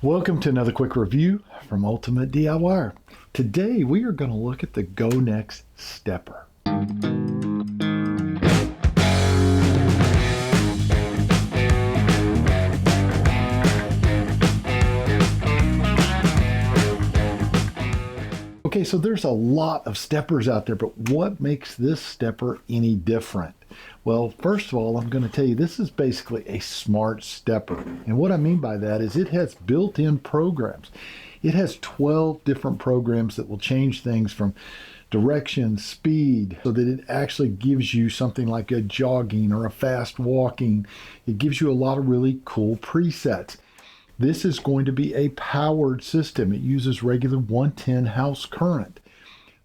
Welcome to another quick review from Ultimate DIY. Today we are going to look at the Gonex Stepper. Okay, so there's a lot of steppers out there, but what makes this stepper any different? Well, first of all, I'm going to tell you this is basically a smart stepper. And what I mean by that is it has built-in programs. It has 12 different programs that will change things from direction, speed, so that it actually gives you something like a jogging or a fast walking. It gives you a lot of really cool presets. This is going to be a powered system. It uses regular 110 house current.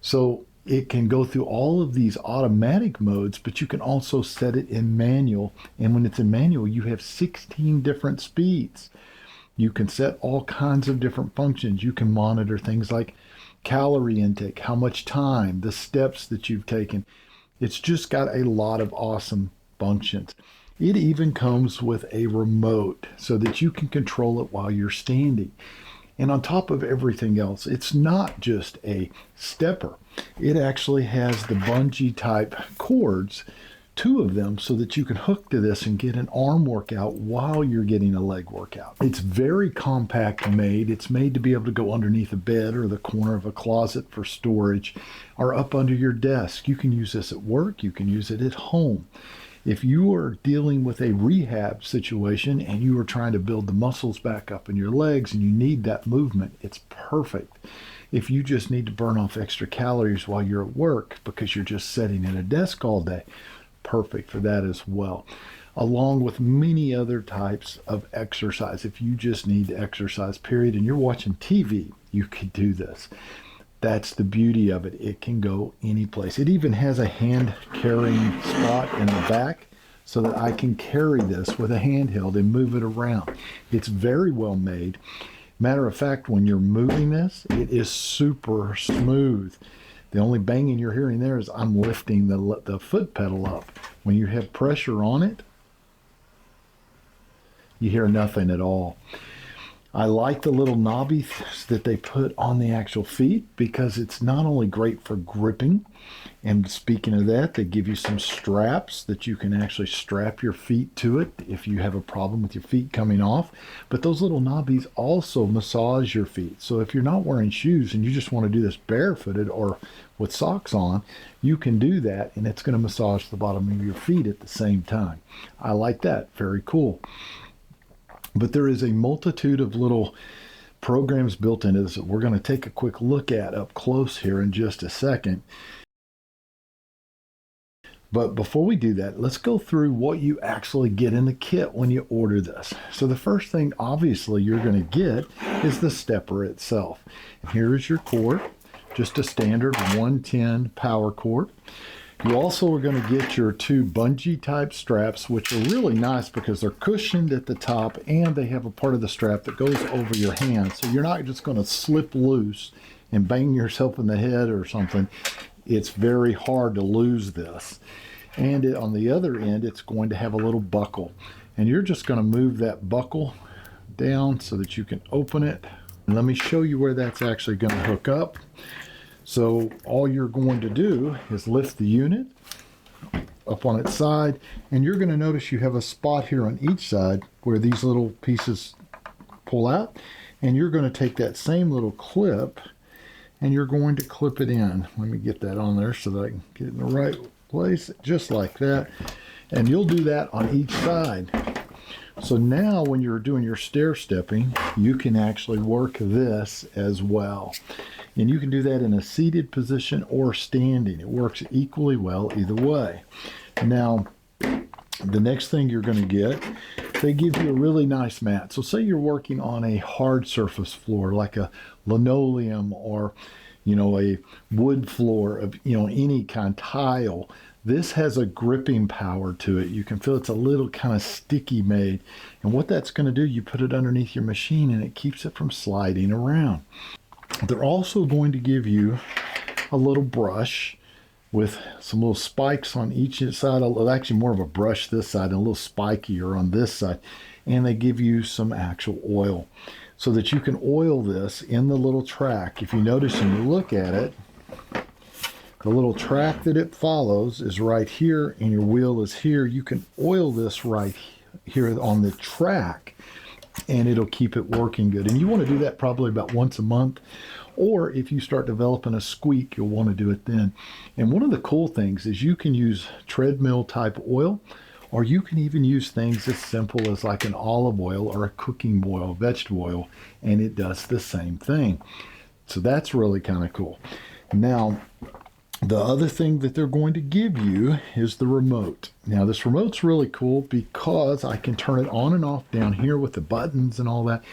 So it can go through all of these automatic modes, but you can also set it in manual. And when it's in manual, you have 16 different speeds. You can set all kinds of different functions. You can monitor things like calorie intake, how much time, the steps that you've taken. It's just got a lot of awesome functions. It even comes with a remote so that you can control it while you're standing. And on top of everything else, it's not just a stepper. It actually has the bungee type cords, 2 of them, so that you can hook to this and get an arm workout while you're getting a leg workout. It's very compact made. It's made to be able to go underneath a bed or the corner of a closet for storage or up under your desk. You can use this at work. You can use it at home. If you are dealing with a rehab situation and you are trying to build the muscles back up in your legs and you need that movement, it's perfect. If you just need to burn off extra calories while you're at work because you're just sitting at a desk all day, perfect for that as well. Along with many other types of exercise. If you just need to exercise, period, and you're watching TV, you could do this. That's the beauty of it. It can go any place. It even has a hand carrying spot in the back so that I can carry this with a handheld and move it around. It's very well made. Matter of fact, when you're moving this, it is super smooth. The only banging you're hearing there is I'm lifting the foot pedal up. When you have pressure on it, you hear nothing at all. I like the little knobbies that they put on the actual feet because it's not only great for gripping, and speaking of that, they give you some straps that you can actually strap your feet to it if you have a problem with your feet coming off. But those little knobbies also massage your feet. So if you're not wearing shoes and you just want to do this barefooted or with socks on, you can do that and it's going to massage the bottom of your feet at the same time. I like that. Very cool. But there is a multitude of little programs built into this that we're going to take a quick look at up close here in just a second. But before we do that, let's go through what you actually get in the kit when you order this. So the first thing, obviously, you're going to get is the stepper itself. And here is your cord, just a standard 110 power cord. You also are going to get your 2 bungee type straps, which are really nice because they're cushioned at the top and they have a part of the strap that goes over your hand. So you're not just going to slip loose and bang yourself in the head or something. It's very hard to lose this. And on the other end, it's going to have a little buckle. And you're just going to move that buckle down so that you can open it. And let me show you where that's actually going to hook up. So all you're going to do is lift the unit up on its side, and you're going to notice you have a spot here on each side where these little pieces pull out, and you're going to take that same little clip and you're going to clip it in. Let me get that on there so that I can get it in the right place, just like that. And you'll do that on each side. So now when you're doing your stair stepping, you can actually work this as well. And you can do that in a seated position or standing. It works equally well either way. Now, the next thing you're going to get, they give you a really nice mat. So say you're working on a hard surface floor like a linoleum or, a wood floor of, any kind, tile. This has a gripping power to it. You can feel it's a little kind of sticky made. And what that's going to do, you put it underneath your machine and it keeps it from sliding around. They're also going to give you a little brush with some little spikes on each side. Actually more of a brush this side and a little spikier on this side. And they give you some actual oil. so that you can oil this in the little track. If you notice and you look at it, the little track that it follows is right here and your wheel is here. You can oil this right here on the track and it'll keep it working good. And you want to do that probably about once a month. Or if you start developing a squeak, you'll want to do it then. And one of the cool things is you can use treadmill type oil, or you can even use things as simple as like an olive oil or a cooking oil, vegetable oil, and it does the same thing. So that's really kind of cool. Now, the other thing that they're going to give you is the remote. Now, this remote's really cool because I can turn it on and off down here with the buttons and all that.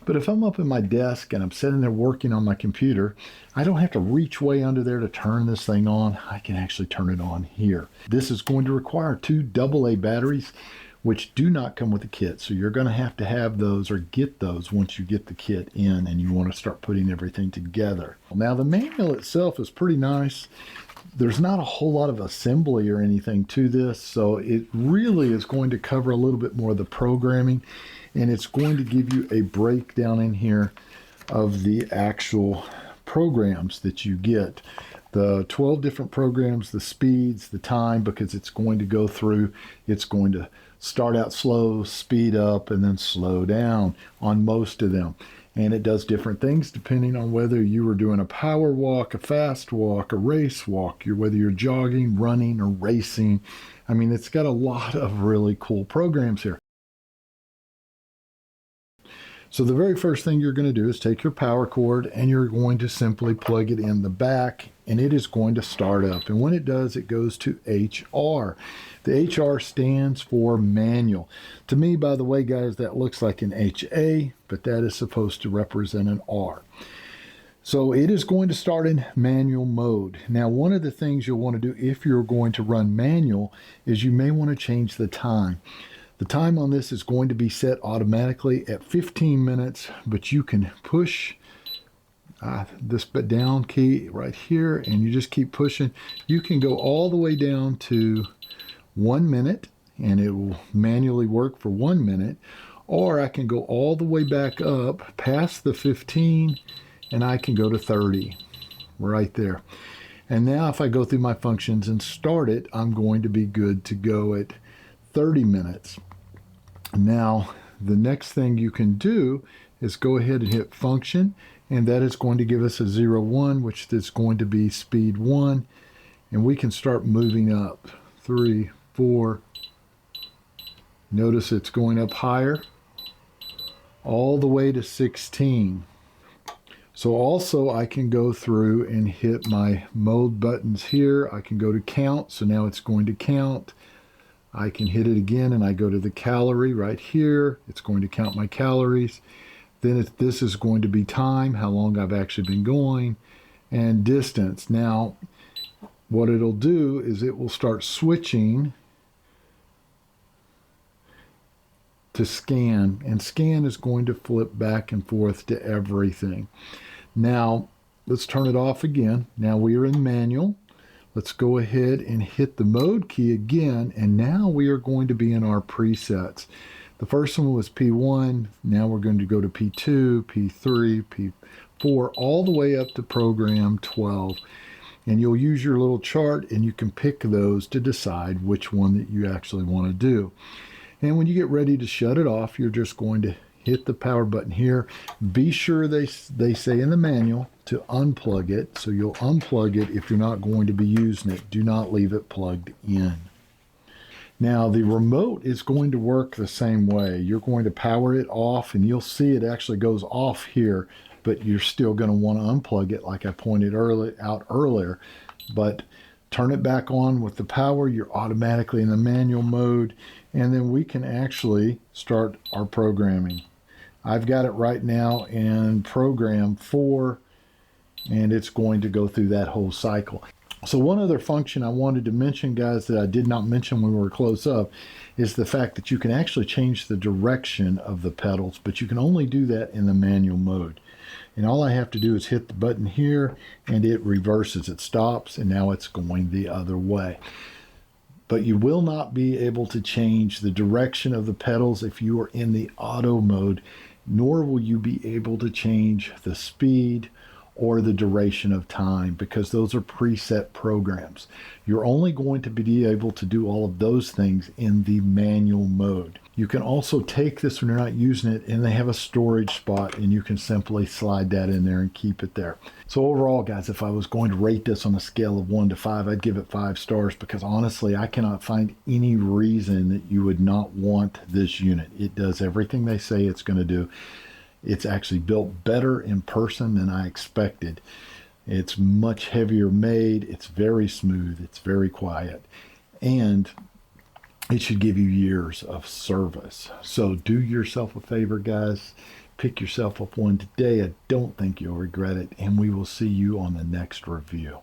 But if I'm up at my desk and I'm sitting there working on my computer, I don't have to reach way under there to turn this thing on. I can actually turn it on here. This is going to require 2 AA batteries, which do not come with the kit. So you're going to have those or get those once you get the kit in and you want to start putting everything together. Now, the manual itself is pretty nice. There's not a whole lot of assembly or anything to this, so it really is going to cover a little bit more of the programming, and it's going to give you a breakdown in here of the actual programs that you get. The 12 different programs, the speeds, the time, because it's going to go through, it's going to start out slow, speed up, and then slow down on most of them. And it does different things depending on whether you were doing a power walk, a fast walk, a race walk, whether you're jogging, running, or racing. I mean, it's got a lot of really cool programs here. So the very first thing you're going to do is take your power cord and you're going to simply plug it in the back and it is going to start up. And when it does, it goes to HR. The HR stands for manual. To me, by the way, guys, that looks like an HA, but that is supposed to represent an R. So it is going to start in manual mode. Now, one of the things you'll want to do if you're going to run manual is you may want to change the time. The time on this is going to be set automatically at 15 minutes, but you can push this down key right here and you just keep pushing. You can go all the way down to 1 minute and it will manually work for 1 minute, or I can go all the way back up past the 15 and I can go to 30 right there. And now if I go through my functions and start it, I'm going to be good to go at 30 minutes. Now, the next thing you can do is go ahead and hit function, and that is going to give us a 0-1, which is going to be speed 1, and we can start moving up. 3, 4. Notice it's going up higher, all the way to 16. So also I can go through and hit my mode buttons here. I can go to count, so now it's going to count. I can hit it again and I go to the calorie right here. It's going to count my calories. Then this is going to be time, how long I've actually been going, and distance. Now, what it'll do is it will start switching to scan, and scan is going to flip back and forth to everything. Now, let's turn it off again. Now we are in manual. Let's go ahead and hit the mode key again, and now we are going to be in our presets. The first one was P1, now we're going to go to P2, P3, P4, all the way up to program 12. And you'll use your little chart and you can pick those to decide which one that you actually want to do. And when you get ready to shut it off, you're just going to hit the power button here. Be sure they say in the manual to unplug it. So you'll unplug it if you're not going to be using it. Do not leave it plugged in. Now the remote is going to work the same way. You're going to power it off and you'll see it actually goes off here, but you're still going to want to unplug it like I pointed out earlier. But turn it back on with the power, you're automatically in the manual mode, and then we can actually start our programming. I've got it right now in program 4, and it's going to go through that whole cycle. So one other function I wanted to mention, guys, that I did not mention when we were close up is the fact that you can actually change the direction of the pedals, but you can only do that in the manual mode. And all I have to do is hit the button here and it reverses, it stops, and now it's going the other way. But you will not be able to change the direction of the pedals if you are in the auto mode. nor will you be able to change the speed or the duration of time because those are preset programs. You're only going to be able to do all of those things in the manual mode. You can also take this when you're not using it, and they have a storage spot, and you can simply slide that in there and keep it there. So overall, guys, if I was going to rate this on a scale of 1 to 5, I'd give it 5 stars because honestly, I cannot find any reason that you would not want this unit. It does everything they say it's going to do. It's actually built better in person than I expected. It's much heavier made. It's very smooth. It's very quiet. And it should give you years of service. So do yourself a favor, guys. Pick yourself up one today. I don't think you'll regret it. And we will see you on the next review.